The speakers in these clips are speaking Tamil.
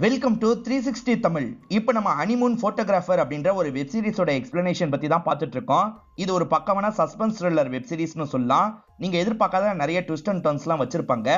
Welcome to 360 Tamil. இப்போ நம்ம ஹனிமூன் போட்டோகிராஃபர் அப்படின்ற ஒரு வெப் சீரிஸோட எக்ஸ்பிளனேஷன் பத்தி தான் பார்த்துட்டு இருக்கோம். இது ஒரு பக்கமான சஸ்பென்ஸ் த்ரில்லர் வெப் சீரிஸ்னு சொல்லலாம். நீங்க எதிர்பார்க்காத நிறைய ட்விஸ்ட் அண்ட் டர்ன்ஸ்லாம் வச்சிருப்பாங்க.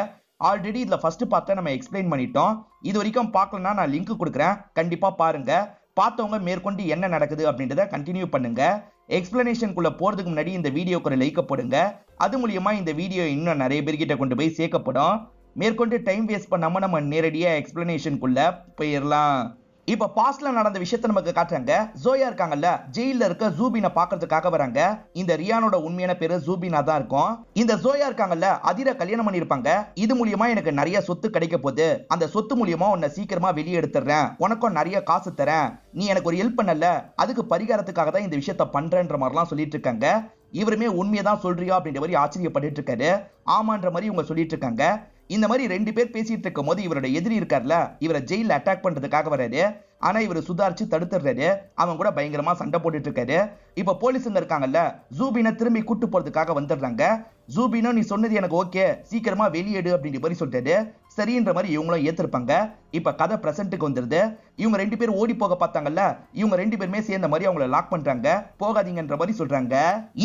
ஆல்ரெடி இதுல ஃபர்ஸ்ட் பார்ட்ட நம்ம எக்ஸ்பிளைன் பண்ணிட்டோம். இது வரைக்கும் பார்க்கலனா நான் லிங்க் கொடுக்குறேன், கண்டிப்பா பாருங்க. பார்த்தவங்க மேற்கொண்டு என்ன நடக்குது அப்படின்றத கண்டினியூ பண்ணுங்க. எக்ஸ்பிளனேஷனுக்குள்ள போறதுக்கு முன்னாடி இந்த வீடியோக்கு ஒரு லைக் போடுங்க. அது மூலியமா இந்த வீடியோ இன்னும் நிறைய பேர்கிட்ட கொண்டு போய் சேர்க்கப்படும். மேற்கொண்டு டைம் வேஸ்ட் பண்ணாம நம்ம நேரடியா எக்ஸ்பிளனேஷனுக்குள்ள போயிடலாம். இப்ப பாஸ்ட்ல நடந்த விஷயத்தை நமக்கு காட்டுறாங்க. ஜோயா இருக்காங்கல்ல, ஜெயில இருக்க ஜூபினை பாக்குறதுக்காக வராங்க. இந்த ரியானோட உண்மையான பேரு ஜூபினா தான் இருக்கும். இந்த ஜோயா இருக்காங்கல்ல, அதிர கல்யாணம் பண்ணிருப்பாங்க. இது மூலியமா எனக்கு நிறைய சொத்து கிடைக்க போகுது, அந்த சொத்து மூலியமா உன்னை சீக்கிரமா வெளியே எடுத்துறேன், உனக்கும் நிறைய காசு தரேன், நீ எனக்கு ஒரு ஹெல்ப் பண்ணல, அதுக்கு பரிகாரத்துக்காக தான் இந்த விஷயத்த பண்றேன்ற மாதிரிலாம் சொல்லிட்டு இருக்காங்க. இவருமே உண்மையதான் சொல்றியா அப்படின்ற மாதிரி ஆச்சரியப்பட்டு இருக்காரு. ஆமான்ற மாதிரி இவங்க சொல்லிட்டு இருக்காங்க. இந்த மாதிரி ரெண்டு பேர் பேசிட்டு இருக்கும் போது இவரோட எதிரி இருக்கார்ல, இவரை ஜெயில அட்டாக் பண்றதுக்காக வராரு. ஆனா இவர் சுதாரிச்சு தடுத்துறாரு. அவன் கூட பயங்கரமா சண்டை போட்டுட்டு இருக்காரு. இப்ப போலீஸுங்க இருக்காங்கல்ல, ஜூபினை திரும்பி கூட்டு போறதுக்காக வந்துடுறாங்க. ஜூபினோ நீ சொன்னது எனக்கு ஓகே, சீக்கிரமா வெளியேடு அப்படின்ற மாதிரி சொல்லிட்டாரு. சரின்ற மாதிரி இவங்களும் ஏத்திருப்பாங்க. இப்ப கதை பிரசன்ட்டுக்கு வந்துருது. இவங்க ரெண்டு பேரும் ஓடி போக பார்த்தாங்கல்ல, இவங்க ரெண்டு பேருமே சேர்ந்த மாதிரி அவங்கள லாக் பண்றாங்க. போகாதீங்கன்ற மாதிரி சொல்றாங்க.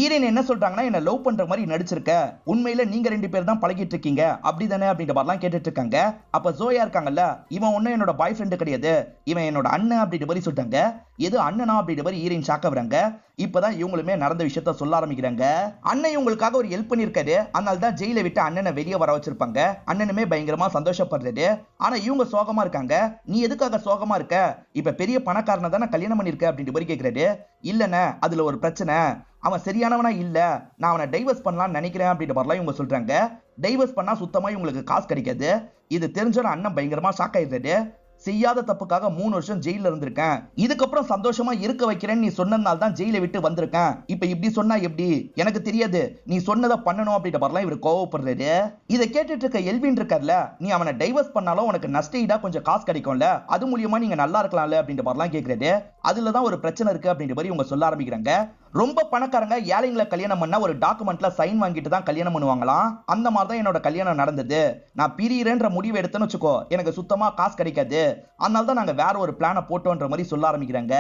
ஈரன் என்ன சொல்றாங்கன்னா, என்ன லவ் பண்ற மாதிரி நடிச்சிருக்க, உண்மையில நீங்க ரெண்டு பேர் தான் பழகிட்டு இருக்கீங்க அப்படிதானே அப்படின்ற மாதிரிலாம் கேட்டுட்டு இருக்காங்க. அப்ப ஜோயா இருக்காங்கல்ல, இவன் ஒன்னும் என்னோட பாய் ஃப்ரெண்டு கிடையாது, இவன் என்னோட அண்ணன் அப்படின்ற மாதிரி சொல்றாங்க. எது அண்ணனா அப்படின்ற மாதிரி ஈரன் ஷாக்க வராங்க. இப்பதான் இவங்களுமே நடந்த விஷயத்த சொல்ல ஆரம்பிக்கிறாங்க. அண்ணன் இவங்களுக்காக ஒரு ஹெல்ப் பண்ணிருக்காரு, அதனால தான் ஜெயில விட்டு அண்ணனை வெளியே வர வச்சிருப்பாங்க. அண்ணனுமே பயங்கரமா சந்தோஷப்படுறாரு. ஆனா இவங்க சோகமா இருக்காங்க. நீ எதுக்காக சோகமா இருக்க, இப்ப பெரிய பணக்காரனை தானே கல்யாணம் பண்ணிருக்க அப்படின்ற மாதிரி கேட்கிறாரு. இல்லண்ணே, அதுல ஒரு பிரச்சனை, அவன் சரியானவனா இல்ல, நான் அவனை டைவர்ஸ் பண்ணலாம்னு நினைக்கிறேன் அப்படின்ற மாதிரிலாம் இவங்க சொல்றாங்க. டைவர்ஸ் பண்ணா சுத்தமா இவங்களுக்கு காசு கிடைக்காது. இது தெரிஞ்சோட அண்ணன் பயங்கரமா ஷாக் ஆயிடுறாரு. செய்யாத தப்புக்காக 3 வருஷம் ஜெயில இருந்திருக்கேன், இதுக்கப்புறம் சந்தோஷமா இருக்க வைக்கிறேன்னு நீ சொன்னதுனால தான் ஜெயில விட்டு வந்திருக்கேன், இப்ப இப்படி சொன்னா எப்படி, எனக்கு தெரியாது, நீ சொன்னதை பண்ணணும் அப்படின்ற மாதிரிலாம் இவர் கோவப்படுறாரு. இதை கேட்டுட்டு இருக்க எல்வின் இருக்கார்ல, நீ அவனை டைவர்ஸ் பண்ணாலும் உனக்கு நஷ்ட ஈடா கொஞ்சம் காசு கிடைக்கும்ல, அது மூலியமா நீங்க நல்லா இருக்கலாம்ல அப்படின்ற மாதிரிலாம் கேட்கிறாரு. அதுலதான் ஒரு பிரச்சனை இருக்கு அப்படின்ற மாதிரி இவங்க சொல்ல ஆரம்பிக்கிறாங்க. ரொம்ப பணக்காரங்க ஏழைங்களை கல்யாணம் பண்ணா ஒரு டாக்குமெண்ட்ல சைன் வாங்கிட்டு தான் கல்யாணம் பண்ணுவாங்களாம். அந்த மாதிரி தான் என்னோட கல்யாணம் நடந்தது. நான் பிரியறேன்ற முடிவு எடுத்தேன்னு வச்சுக்கோ, எனக்கு சுத்தமா காசு கிடைக்காது, அதனால தான் நாங்க வேற ஒரு பிளானை போட்டோன்ற மாதிரி சொல்ல ஆரம்பிக்கிறாங்க.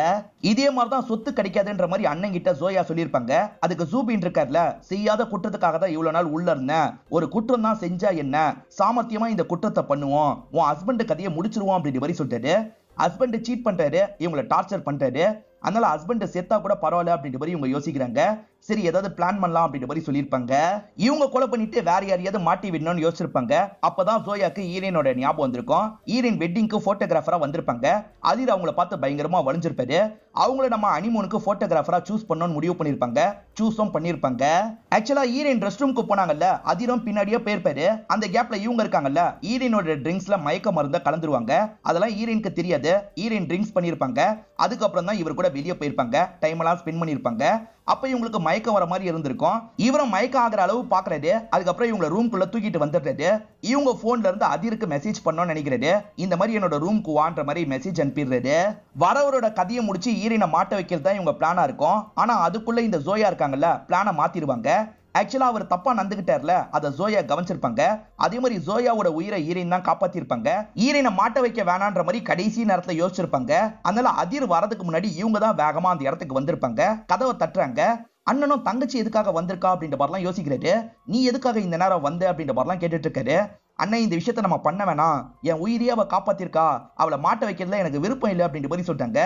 இதே மாதிரி தான் சொத்து கிடைக்காதுன்ற மாதிரி அண்ணன் கிட்ட ஜோயா சொல்லியிருப்பாங்க. அதுக்கு ஜூபின் இருக்கார்ல, செய்யாத குற்றத்துக்காக தான் இவ்வளவு நாள் உள்ள இருந்தேன், ஒரு குற்றம் தான் செஞ்சா என்ன, சாமர்த்தியமா இந்த குற்றத்தை பண்ணுவோம், உன் ஹஸ்பண்ட் கதையை முடிச்சிருவோம் அப்படின்ற மாதிரி சொல்லிட்டாரு. ஹஸ்பண்ட் சீட் பண்றாரு, இவங்களை டார்ச்சர் பண்றாரு, அதனால ஹஸ்பண்ட் செத்தா கூட பரவாயில்ல அப்படின்ற மாதிரி இவங்க யோசிக்கிறாங்க. சரி ஏதாவது பிளான் பண்ணலாம் அப்படின்ற மாதிரி சொல்லியிருப்பாங்க. இவங்க கொலை பண்ணிட்டு வேற யாரையாவது மாட்டி விடணும்னு யோசிச்சிருப்பாங்க. அப்பதான் ஜோயாக்கு ஈரனோட ஞாபகம் வந்திருக்கும். ஈரன் வெட்டிங்க்கு போட்டோகிராஃபரா வந்திருப்பாங்க. அதில் அவங்கள பார்த்து பயங்கரமா வளைஞ்சிருப்பாரு. அவங்கள நம்ம ஹனிமூனுக்கு போட்டோகிராஃபரா சூஸ் பண்ணணும்னு முடிவு பண்ணிருப்பாங்க. சூஸும் பண்ணிருப்பாங்க. ஆக்சுவலா ஈரன் ரெஸ்ட் ரூமுக்கு போனாங்கல்ல, அதிரம் பின்னாடியே போயிருப்பாரு. அந்த கேப்ல இவங்க இருக்காங்கல்ல, ஈரனோட ட்ரிங்க்ஸ்ல மயக்க மருந்த கலந்துருவாங்க. அதெல்லாம் ஈரனுக்கு தெரியாது. ஈரன் ட்ரிங்க்ஸ் பண்ணிருப்பாங்க. அதுக்கப்புறம் தான் இவர் கூட வெளியே போயிருப்பாங்க, டைம் எல்லாம் ஸ்பெண்ட் பண்ணிருப்பாங்க. அப்ப இவங்களுக்கு மயக்கம் வர மாதிரி இருந்திருக்கும். இவரும் மயக்கம் ஆகிற அளவு பாக்குறாரு. அதுக்கப்புறம் இவங்க ரூம்குள்ள தூக்கிட்டு வந்துடுறாரு. இவங்க போன்ல இருந்து அதிருக்கு மெசேஜ் பண்ணணும்னு நினைக்கிறாரு. இந்த மாதிரி என்னோட ரூம்க்கு வான்ற மாதிரி மெசேஜ் அனுப்பிடுறாரு. வரவரோட கதையை முடிச்சு ஈரனை மாட்ட வைக்கிறது தான் இவங்க பிளானா இருக்கும். ஆனா அதுக்குள்ள இந்த ஜோயா இருக்காங்கல்ல, பிளானை மாத்திருவாங்க. ஆக்சுவலா அவர் தப்பா நடந்துகிட்டார்ல, அதை ஜோயா கவனிச்சிருப்பாங்க. அதே மாதிரி ஜோயாவோட உயிரை ஈரன் தான் காப்பாத்திருப்பாங்க. ஈரனை மாட்ட வைக்க வேணான்ற மாதிரி கடைசி நேரத்துல யோசிச்சிருப்பாங்க. அதனால அதிர் வரதுக்கு முன்னாடி இவங்க தான் வேகமா அந்த இடத்துக்கு வந்திருப்பாங்க. கதவை தட்டுறாங்க. அண்ணனும் தங்கச்சி எதுக்காக வந்திருக்கா அப்படின்ற மாதிரிலாம் யோசிக்கிறாரு. நீ எதுக்காக இந்த நேரம் வந்த அப்படின்ற மாதிரிலாம் கேட்டுட்டு இருக்காரு. அண்ணன் இந்த விஷயத்த நம்ம பண்ண வேணாம், என் உயிரியே அவ காப்பாத்திருக்கா, அவளை மாட்ட வைக்கிறதுல எனக்கு விருப்பம் இல்லை அப்படின்ற மாதிரி சொல்லிட்டாங்க.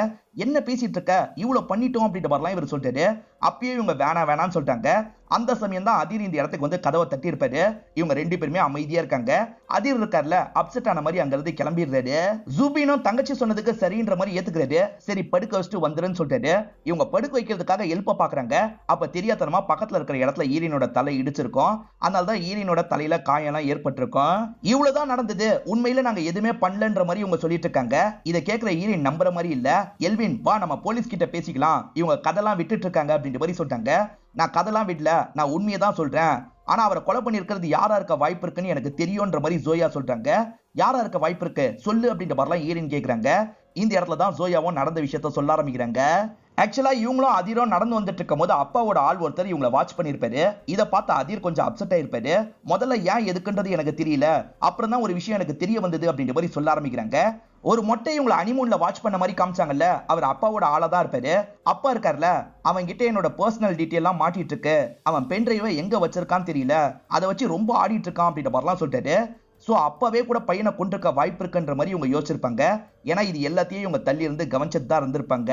என்ன பேசிட்டு இருக்க, இவ்வளவு பண்ணிட்டோம் அப்படின்ற மாதிரிலாம் இவர் சொல்லிட்டாரு. அப்பயே இவங்க வேணான்னு சொல்லிட்டாங்க. அந்த சமயம் தான் அதிர் இந்த இடத்துக்கு வந்து கதவை தட்டி இருப்பாரு. இவங்க ரெண்டு பேருமே அமைதியா இருக்காங்க. அதிர் இருக்கார்ல, அப்செட் ஆன மாதிரி அங்க இருந்து கிளம்பிடுறாரு. ஜூபினும் தங்கச்சி சொன்னதுக்கு சரின்ற மாதிரி ஏத்துக்கிறாரு. சரி படுக்க வச்சுட்டு வந்துருன்னு சொல்லிட்டாரு. இவங்க படுக்க வைக்கிறதுக்காக எழுப்ப பாக்குறாங்க. அப்ப தெரியாதனமா பக்கத்துல இருக்கிற இடத்துல ஈரனோட தலை இடிச்சிருக்கும். அதனாலதான் ஈரனோட தலையில காயெல்லாம் ஏற்பட்டிருக்கும். இவ்வளவுதான் நடந்தது, உண்மையில நாங்க எதுவுமே பண்ணலன்ற மாதிரி இவங்க சொல்லிட்டு இருக்காங்க. இதை கேட்கிற ஈரன் நம்புற மாதிரி இல்ல. எல்வின் வா நம்ம போலீஸ் கிட்ட பேசிக்கலாம், இவங்க கதெல்லாம் விட்டுட்டு இருக்காங்க அப்படின்ற மாதிரி சொல்லிட்டாங்க. நான் கதெல்லாம் விடல, நான் உண்மையை தான் சொல்றேன், ஆனா அவரை கொலை பண்ணிருக்கிறது யாரா இருக்க வாய்ப்பு இருக்குன்னு எனக்கு தெரியும்ன்ற மாதிரி ஜோயா சொல்றாங்க. யாரா இருக்க வாய்ப்பு இருக்கு சொல்லு அப்படின்ற மாதிரிலாம் ஈரன் கேக்குறாங்க. இந்த இடத்துல தான் ஜோயாவும் நடந்த விஷயத்த சொல்ல ஆரம்பிக்கிறாங்க. ஆக்சுவலா இவங்களும் அதிரும் நடந்து வந்துட்டு இருக்கும் போது அப்பாவோட ஆள் ஒருத்தர் இவங்களை வாட்ச் பண்ணிருப்பாரு. இதை பார்த்து அதிர் கொஞ்சம் அப்செட் ஆயிருப்பாரு. முதல்ல ஏன் எதுக்குன்றது எனக்கு தெரியல, அப்புறம் தான் ஒரு விஷயம் எனக்கு தெரிய வந்தது அப்படின்ற மாதிரி சொல்ல ஆரம்பிக்கிறாங்க. ஒரு மொட்டை இவங்களை ஹனிமூன்ல வாட்ச் பண்ண மாதிரி காமிச்சாங்கல்ல, அவர் அப்பாவோட ஆளா தான் இருப்பாரு. அப்பா இருக்கார்ல, அவன் கிட்ட என்னோட பர்சனல் டீடைல் எல்லாம் மாட்டிட்டு இருக்கு, அவன் பென் டிரைவை எங்க வச்சிருக்கான்னு தெரியல, அதை வச்சு ரொம்ப ஆடிட்டு இருக்கான் அப்படின்ற மாதிரிலாம் சொல்லிட்டாரு. சோ அப்பவே கூட பையனை கொண்டிருக்க வாய்ப்பு இருக்குன்ற மாதிரி இவங்க யோசிச்சிருப்பாங்க. ஏன்னா இது எல்லாத்தையும் இவங்க தள்ளி இருந்து கவனிச்சுட்டு தான் இருந்திருப்பாங்க.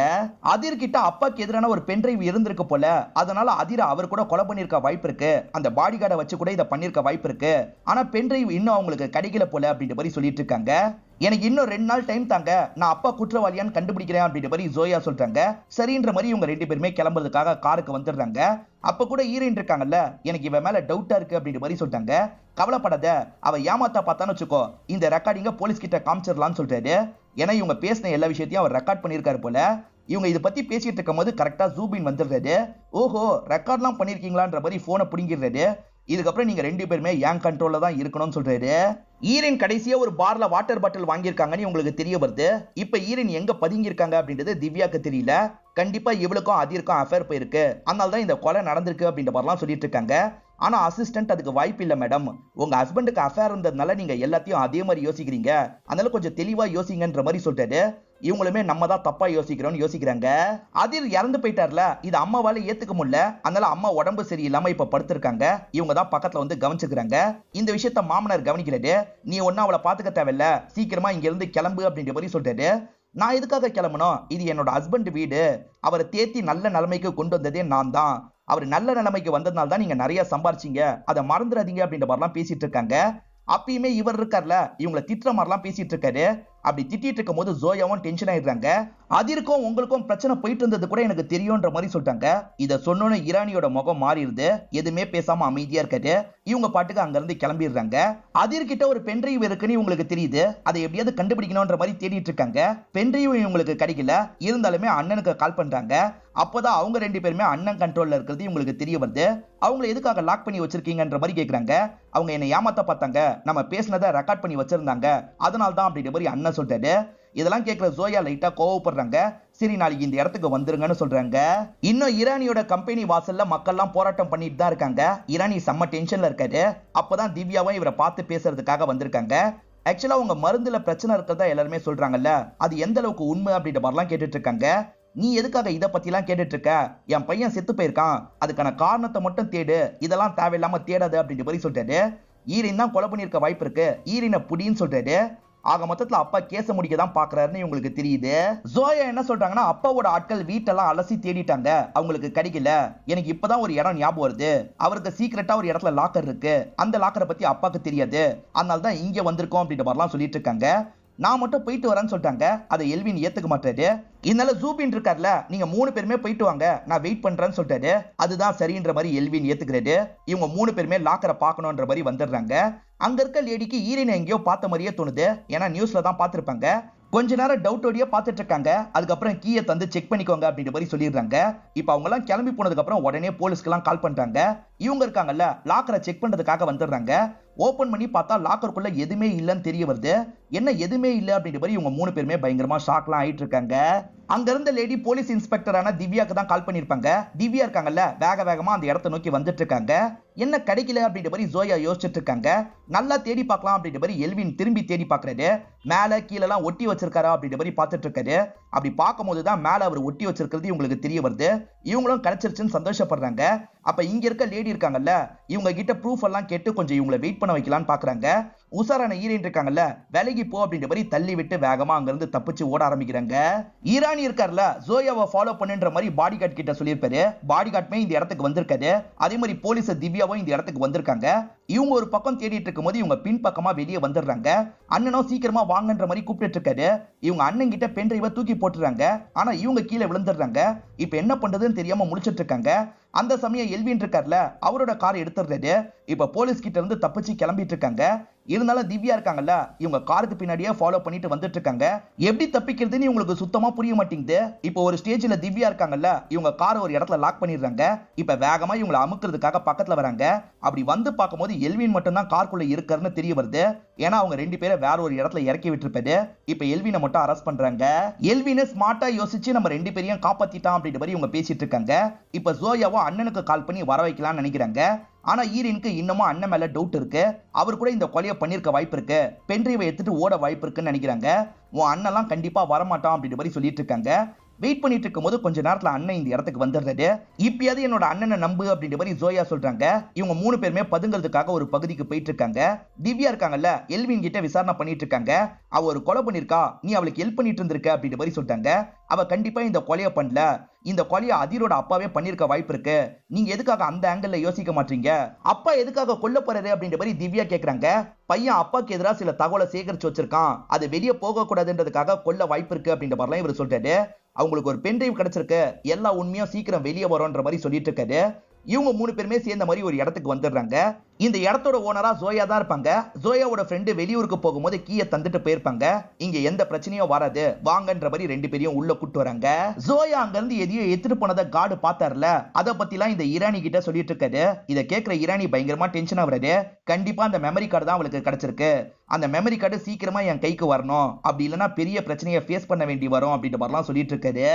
அதிர் கிட்ட அப்பாக்கு எதிரான ஒரு பென் டிரைவ் இருந்திருக்கு போல, அதனால அதிர அவர் கூட கொலை பண்ணிருக்க வாய்ப்பு இருக்கு, அந்த பாடி கார்டை வச்சு கூட இதை பண்ணிருக்க வாய்ப்பு இருக்கு. ஆனா பென் டிரைவ் இன்னும் அவங்களுக்கு கிடைக்கல போல அப்படின்ற மாதிரி சொல்லிட்டு இருக்காங்க. எனக்கு இன்னும் 2 நாள் டைம் தாங்க, நான் அப்பா குற்றவாளியான்னு கண்டுபிடிக்கிறேன் அப்படின்ற மாதிரி ஜோயா சொல்றாங்க. சரின்ற மாதிரி இவங்க 2 பேருமே கிளம்புறதுக்காக காருக்கு வந்துடுறாங்க. அப்ப கூட ஹீரோயின் இருக்காங்கல்ல, எனக்கு இவன் மேல டவுட்டா இருக்கு அப்படின்ற மாதிரி சொல்றாங்க. கவலைப்படாத, அவ ஏமாத்தா பார்த்தான்னு வச்சுக்கோ, இந்த ரெக்கார்டிங்க போலீஸ் கிட்ட காமிச்சிடலாம்னு சொல்றாரு. ஏன்னா இவங்க பேசின எல்லா விஷயத்தையும் அவர் ரெக்கார்ட் பண்ணியிருக்காரு போல. இவங்க இதை பத்தி பேசிட்டு இருக்கும் போது கரெக்டா ஜூபின் வந்துடுறாரு. ஓஹோ, ரெக்கார்ட்லாம் பண்ணிருக்கீங்களான்ற மாதிரி போனை பிடிங்கிடுறாரு. இதுக்கப்புறம் நீங்க 2 பேருமே என் கண்ட்ரோல்ல தான் இருக்கணும்னு சொல்றாரு. ஈரன் கடைசியா ஒரு பார்ல வாட்டர் பாட்டில் வாங்கியிருக்காங்கன்னு உங்களுக்கு தெரிய வருது. இப்ப ஈரன் எங்க பதுங்கி இருக்காங்க அப்படின்றது திவ்யாக்கு தெரியல. கண்டிப்பா இவளுக்கும் அதிர்க்கும் அஃபேர் போயிருக்கு, அதனால தான் இந்த கொலை நடந்திருக்கு அப்படின்ற மாதிரிலாம் சொல்லிட்டு இருக்காங்க. ஆனா அசிஸ்டன்ட் அதுக்கு வாய்ப்பு இல்ல மேடம், உங்க ஹஸ்பண்டுக்கு அஃபேர் இருந்ததுனால நீங்க எல்லாத்தையும் அதே மாதிரி யோசிக்கிறீங்க, அதனால கொஞ்சம் தெளிவா யோசிங்கன்ற மாதிரி சொல்றாரு. இவங்களுமே நம்ம தான் தப்பா யோசிக்கிறோம்னு யோசிக்கிறாங்க. அதிர் இறந்து போயிட்டார்ல, இது அம்மாவால ஏத்துக்க முடியல, அதனால அம்மா உடம்பு சரியில்லாம இப்ப படுத்திருக்காங்க. இவங்க தான் பக்கத்துல வந்து கவனிச்சுக்கிறாங்க. இந்த விஷயத்த மாமனார் கவனிக்கிறாரு. நீ ஒன்னும் அவளை பாத்துக்க தேவையில்ல, சீக்கிரமா இங்க இருந்து கிளம்பு அப்படின்ற மாதிரி சொல்றாரு. நான் எதுக்காக கிளம்பணும், இது என்னோட ஹஸ்பண்ட் வீடு, அவரை தேத்தி நல்ல நிலைமைக்கு கொண்டு வந்ததே நான் தான், அவர் நல்ல நிலைமைக்கு வந்ததுனால தான் நீங்க நிறைய சம்பாரிச்சீங்க, அதை மறந்துடாதீங்க அப்படின்ற மாதிரிலாம் பேசிட்டு இருக்காங்க. அப்பயுமே இவர் இருக்கார்ல, இவங்களை திட்டுற மாதிரிலாம் பேசிட்டு இருக்காரு. அப்படி திட்டிட்டு இருக்கும் போது ஜோயாவும் டென்ஷன் ஆயிடுறாங்க. அதிர்க்கும் உங்களுக்கும் பிரச்சனை போயிட்டு இருந்தது கூட எனக்கு தெரியும்ன்ற மாதிரி சொல்லிட்டாங்க. இதை சொன்னோன்னு இரானியோட முகம் மாறிடுது. எதுவுமே பேசாம அமைதியா இருக்காரு. இவங்க பாட்டுக்கு அங்க இருந்து கிளம்பிடுறாங்க. அதிர் கிட்ட ஒரு பென்ட்ரைவ் இருக்குன்னு இவங்களுக்கு தெரியுது. அதை எப்படியாவது கண்டுபிடிக்கணும்ன்ற மாதிரி தேடிட்டு இருக்காங்க. பென்ட்ரைவ் இவங்களுக்கு கிடைக்கல, இருந்தாலுமே அண்ணனுக்கு கால் பண்றாங்க. அப்போதான் அவங்க 2 பேருமே அண்ணன் கண்ட்ரோல்ல இருக்கிறது இவங்களுக்கு தெரிய வருது. அவங்களை எதுக்காக லாக் பண்ணி வச்சிருக்கீங்கன்ற மாதிரி கேக்குறாங்க. அவங்க என்ன ஏமாத்த பார்த்தாங்க, நம்ம பேசினதை ரெக்கார்ட் பண்ணி வச்சிருந்தாங்க, அதனால தான் அப்படின்ற மாதிரி அண்ணன் சொல்றாரு. இதெல்லாம் கேட்கிற ஜோயா லைட்டா கோவப்படுறாங்க. சரி நாளைக்கு இந்த இடத்துக்கு வந்துருங்கன்னு சொல்றாங்க. இன்னும் ஈரானியோட கம்பெனி வாசல்ல மக்கள்லாம் போராட்டம் பண்ணிட்டு தான் இருக்காங்க. ஈரானி செம்ம டென்ஷன்ல இருக்காரு. அப்பதான் திவ்யாவும் இவரை பார்த்து பேசுறதுக்காக வந்திருக்காங்க. ஆக்சுவலா உங்க மருந்துல பிரச்சனை இருக்கிறதா எல்லாருமே சொல்றாங்கல்ல, அது எந்த அளவுக்கு உண்மை அப்படின்ற மாதிரிலாம் கேட்டுட்டு இருக்காங்க. நீ எதுக்காக இதை பத்தி எல்லாம் கேட்டுட்டு இருக்க, என் பையன் செத்து போயிருக்கான், அதுக்கான காரணத்தை மட்டும் தேடு, இதெல்லாம் தேவையில்லாம தேடாது அப்படின்ற மாதிரி சொல்றாரு. ஈரின் தான் கொலை பண்ணிருக்க வாய்ப்பு இருக்கு, ஈரினை புடின்னு சொல்றாரு. ஆக மொத்தத்துல அப்பா கேச முடிக்க தான் பாக்குறாருன்னு உங்களுக்கு தெரியுது. ஜோயா என்ன சொல்றாங்கன்னா, அப்பாவோட ஆட்கள் வீட்டெல்லாம் அலசி தேடிட்டாங்க, அவங்களுக்கு கிடைக்கல, எனக்கு இப்பதான் ஒரு இடம் ஞாபகம் வருது, அவருக்கு சீக்கிரட்டா ஒரு இடத்துல லாக்கர் இருக்கு, அந்த லாக்கரை பத்தி அப்பாக்கு தெரியாது, அதனால தான் இங்க வந்திருக்கோம் அப்படின்ற மாதிரிலாம் சொல்லிட்டு இருக்காங்க. நான் மட்டும் போயிட்டு வரேன்னு சொல்லிட்டாங்க. அதை எல்வின் ஏத்துக்க மாட்டாரு. இதனால ஜூபின் இருக்கார்ல, நீங்க 3 பேருமே போயிட்டு வாங்க, நான் வெயிட் பண்றேன்னு சொல்லிட்டாரு. அதுதான் சரின்ற மாதிரி எல்வின் ஏத்துக்கிறாரு. இவங்க 3 பேருமே லாக்கரை பார்க்கணுன்ற மாதிரி வந்துடுறாங்க. அங்க இருக்க லேடிக்கு ஈரினை எங்கேயோ பார்த்த மாதிரியே தோணுது, ஏன்னா நியூஸ்ல தான் பார்த்திருப்பாங்க. கொஞ்ச நேரம் டவுட்டோடய பார்த்துட்டு இருக்காங்க. அதுக்கப்புறம் கீயை தந்து செக் பண்ணிக்கோங்க அப்படின்ற மாதிரி சொல்லிடுறாங்க. இப்ப அவங்க எல்லாம் கிளம்பி போனதுக்கு அப்புறம் உடனே போலீஸ்க்கு எல்லாம் கால் பண்றாங்க. இவங்க இருக்காங்கல்ல, லாக்கரை செக் பண்றதுக்காக வந்துடுறாங்க. ஓபன் பண்ணி பார்த்தா லாக்கருக்குள்ள எதுவுமே இல்லைன்னு தெரிய வருது. என்ன எதுவுமே இல்ல அப்படின்ற மாதிரி இவங்க 3 பேருமே பயங்கரமா ஷாக்லாம் ஆயிட்டு இருக்காங்க. அங்க இருந்த லேடி போலீஸ் இன்ஸ்பெக்டரான திவ்யாக்கு தான் கால் பண்ணிருப்பாங்க. திவ்யா இருக்காங்கல்ல, வேக வேகமா அந்த இடத்தை நோக்கி வந்துட்டு இருக்காங்க. என்ன கிடைக்கல அப்படின்ற மாதிரி ஜோயா யோசிச்சுட்டு இருக்காங்க. நல்லா தேடி பார்க்கலாம் அப்படின்ற மாதிரி எல்வின் திரும்பி தேடி பார்க்கறாரு. மேல கீழே எல்லாம் ஒட்டி வச்சிருக்காரா அப்படின்ற மாதிரி பார்த்துட்டு இருக்காரு. அப்படி பார்க்கும் போதுதான் மேல அவர் ஒட்டி வச்சிருக்கிறது இவங்களுக்கு தெரிய வருது. இவங்களும் கிடைச்சிருச்சுன்னு சந்தோஷப்படுறாங்க. அப்ப இங்க இருக்க லேடி இருக்காங்கல்ல, இவங்க கிட்ட ப்ரூஃப் எல்லாம் கேட்டு கொஞ்சம் இவங்களை வெயிட் பண்ண வைக்கலாம்னு பாக்குறாங்க. உசாரான ஈரான் இருக்காங்கல்ல, வேலைக்கு போ அப்படின்ற மாதிரி தள்ளி விட்டு வேகமா அங்க இருந்து தப்பிச்சு ஓட ஆரம்பிக்கிறாங்க. ஈரானி இருக்கார்ல, ஜோயாவை ஃபாலோ பண்ணுன்ற மாதிரி பாடி கார்டு கிட்ட சொல்லியிருப்பாரு. பாடி கார்டுமே இந்த இடத்துக்கு வந்திருக்காரு. அதே மாதிரி போலீஸ் திவ்யாவும் இந்த இடத்துக்கு வந்திருக்காங்க. இவங்க ஒரு பக்கம் தேடிட்டு இருக்கும் போது இவங்க பின் பக்கமா வெளியே வந்துடுறாங்க. அண்ணனும் சீக்கிரமா வாங்கன்ற மாதிரி கூப்பிட்டு இருக்காரு. இவங்க அண்ணன் கிட்ட பென் டிரைவை தூக்கி போட்டுறாங்க. ஆனா இவங்க கீழே விழுந்துடுறாங்க. இப்ப என்ன பண்றதுன்னு தெரியாம முடிச்சிட்டு இருக்காங்க. அந்த சமயம் எல்வின் இருக்கார்ல, அவரோட கார் எடுத்துடுறாரு. இப்ப போலீஸ் கிட்ட இருந்து தப்பிச்சு கிளம்பிட்டு இருக்காங்க. இருந்தாலும் திவ்யா இருக்காங்கல்ல, இவங்க காருக்கு பின்னாடியே ஃபாலோ பண்ணிட்டு வந்துட்டு இருக்காங்க. எப்படி தப்பிக்கிறதுன்னு இவங்களுக்கு சுத்தமா புரிய மாட்டேங்குது. இப்போ ஒரு ஸ்டேஜ்ல திவ்யா இருக்காங்கல்ல, இவங்க காரை ஒரு இடத்துல லாக் பண்ணிடுறாங்க. இப்ப வேகமா இவங்களை அமுக்கிறதுக்காக பக்கத்துல வராங்க. அப்படி வந்து பார்க்கும்போது எல்வின் மட்டும் தான் காருக்குள்ள இருக்காருன்னு தெரிய வருது. ஏன்னா அவங்க 2 பேரை வேற ஒரு இடத்துல இறக்கி விட்டுருப்பாரு. இப்ப எல்வினை மட்டும் அரெஸ்ட் பண்றாங்க. எல்வினை ஸ்மார்ட்டா யோசிச்சு நம்ம 2 பேரையும் காப்பாத்திட்டான் அப்படின்ற மாதிரி இவங்க பேசிட்டு இருக்காங்க. இப்ப ஜோயாவோ அண்ணனுக்கு கால் பண்ணி வர வைக்கலாம்னு நினைக்கிறாங்க. ஆனா ஈரனுக்கு இன்னமும் அண்ணன் மேல டவுட் இருக்கு. அவர் கூட இந்த கொலையை பண்ணிருக்க வாய்ப்பு இருக்கு, பென்ட்ரைவை எடுத்துட்டு ஓட வாய்ப்பு இருக்குன்னு நினைக்கிறாங்க. உன் அண்ணெல்லாம் கண்டிப்பா வரமாட்டான் அப்படின்ற மாதிரி சொல்லிட்டு இருக்காங்க. வெயிட் பண்ணிட்டு இருக்கும்போது கொஞ்ச நேரத்துல அண்ணன் இந்த இடத்துக்கு வந்துடுறாரு. இப்பயாவது என்னோட அண்ணனை நம்பு அப்படின்ற மாதிரி ஜோயா சொல்றாங்க. இவங்க 3 பேருமே பதுங்கிறதுக்காக ஒரு பகுதிக்கு போயிட்டு இருக்காங்க. திவ்யா இருக்காங்கல்ல, எல்வின் கிட்ட விசாரணை பண்ணிட்டு இருக்காங்க. அவ ஒரு கொலை பண்ணிருக்கா, நீ அவளுக்கு ஹெல்ப் பண்ணிட்டு இருந்திருக்க அப்படின்ற மாதிரி சொல்லிட்டாங்க. அவ கண்டிப்பா இந்த கொலையை பண்ணல, இந்த கொலையை அதிரோட அப்பாவே பண்ணிருக்க வாய்ப்பு இருக்கு. நீங்க எதுக்காக அந்த ஆங்கிள் யோசிக்க மாட்டீங்க? அப்பா எதுக்காக கொல்ல போறாரு அப்படின்ற மாதிரி திவ்யா கேக்குறாங்க. பையன் அப்பாக்கு எதிராக சில தகவலை சேகரிச்சு வச்சிருக்கான், அது வெளியே போக கூடாதுன்றதுக்காக கொல்ல வாய்ப்பு இருக்கு அப்படின்ற மாதிரிலாம் இவர் சொல்றாரு. அவங்களுக்கு ஒரு பென்ட்ரைவ் கிடைச்சிருக்கு, எல்லா உண்மையும் சீக்கிரம் வெளியே வரும்ன்ற மாதிரி சொல்லிட்டு இருக்காரு. இவங்க 3 பேருமே சேர்ந்த மாதிரி ஒரு இடத்துக்கு வந்துடுறாங்க. இந்த இடத்தோட ஓனரா ஜோயா தான் இருப்பாங்க. ஜோயாவோட ஃப்ரெண்டு வெளியூருக்கு போகும்போது கீயை தந்துட்டு போயிருப்பாங்க. இங்க எந்த பிரச்சனையும் வராது வாங்கன்ற மாதிரி 2 பேரையும் உள்ள கூட்டு வராங்க. ஜோயா அங்க இருந்து எதையோ எடுத்துட்டு போனதை கார்டு பார்த்தார்ல, அதை பத்திலாம் இந்த ஈரானி கிட்ட சொல்லிட்டு இருக்காரு. இதை கேட்கிற ஈரானி பயங்கரமா டென்ஷன் ஆகுறாரு. கண்டிப்பா அந்த மெமரி கார்டு தான் அவளுக்கு கிடைச்சிருக்கு, அந்த மெமரி கார்டு சீக்கிரமா என் கைக்கு வரணும், அப்படி இல்லைன்னா பெரிய பிரச்சனையை ஃபேஸ் பண்ண வேண்டி வரும் அப்படின்ற மாதிரிலாம் சொல்லிட்டு இருக்காரு.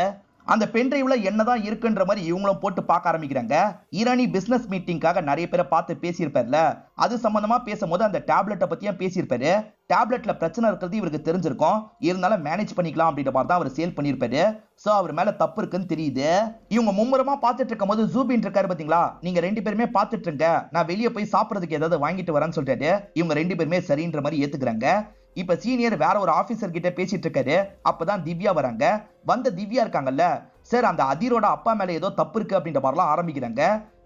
அந்த பென்ட்ரைவ்ல என்னதான் இருக்குன்ற மாதிரி இவங்களும் போட்டு பார்க்க ஆரம்பிக்கிறாங்க. ஈரானி பிசினஸ் மீட்டிங்காக நிறைய பேரை பார்த்து பேசியிருப்பார்ல, அது சம்பந்தமா பேசும்போது அந்த டேப்லெட்டை பத்தியும் பேசியிருப்பாரு. டேப்லெட்ல பிரச்சனை இருக்கிறது இவருக்கு தெரிஞ்சிருக்கும், இருந்தாலும் மேனேஜ் பண்ணிக்கலாம் அப்படின்ற மாதிரி தான் அவர் சேல் பண்ணியிருப்பாரு. சோ அவர் மேல தப்பு இருக்குன்னு தெரியுது. இவங்க மும்முரமா பார்த்துட்டு இருக்கும் போது ஜூபின் இருக்காரு பாத்தீங்களா, நீங்க 2 பேருமே பார்த்துட்டு இருங்க, நான் வெளியே போய் சாப்பிடறதுக்கு ஏதாவது வாங்கிட்டு வரேன்னு சொல்லிட்டாரு. இவங்க 2 பேருமே சரின்ற மாதிரி ஏத்துக்கிறாங்க. இப்ப சீனியர் வேற ஒரு ஆபீசர் கிட்ட பேசிட்டு இருக்காரு. அப்பதான் திவ்யா வராங்க. வந்த திவ்யா இருக்காங்கல்ல, சார் அந்த அதிரோட அப்பா மேல ஏதோ தப்பு இருக்கு அப்படின்ற மாதிரிலாம் ஆரம்பிக்கிறாங்க.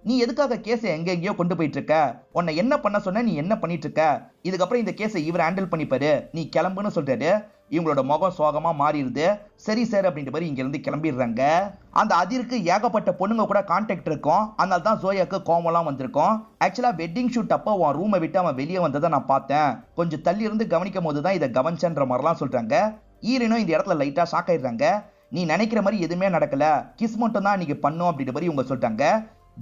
நீ எதுக்காக கேஸை எங்கெங்கயோ கொண்டு போயிட்டு இருக்க, உன்னை என்ன பண்ண சொன்ன, நீ என்ன பண்ணிட்டு இருக்க, இதுக்கப்புறம் இந்த கேஸை இவர் ஹேண்டில் பண்ணிப்பாரு, நீ கிளம்புன்னு சொல்றாரு. இவங்களோட முகம் சோகமா மாறிடுது. சரி சார் அப்படின்ற மாதிரி இங்க இருந்து கிளம்பிடுறாங்க. அந்த அதிருக்கு ஏகப்பட்ட பொண்ணுங்க கூட கான்டாக்ட் இருக்கும், அதனால தான் ஜோயாக்கு கோவம்லாம் வந்திருக்கும். ஆக்சுவலா வெட்டிங் ஷூட் அப்போ உன் ரூமை விட்டு அவன் வெளியே வந்ததை நான் பார்த்தேன், கொஞ்சம் தள்ளி இருந்து கவனிக்கும் போது தான் இதை கவனிச்சன்ற மாதிரிலாம் சொல்றாங்க. ஈரனும் இந்த இடத்துல லைட்டா ஷாக் ஆயிடுறாங்க. நீ நினைக்கிற மாதிரி எதுவுமே நடக்கல, கிஸ் மட்டும் தான் இன்னைக்கு பண்ணும் அப்படின்ற மாதிரி இவங்க சொல்லிட்டாங்க.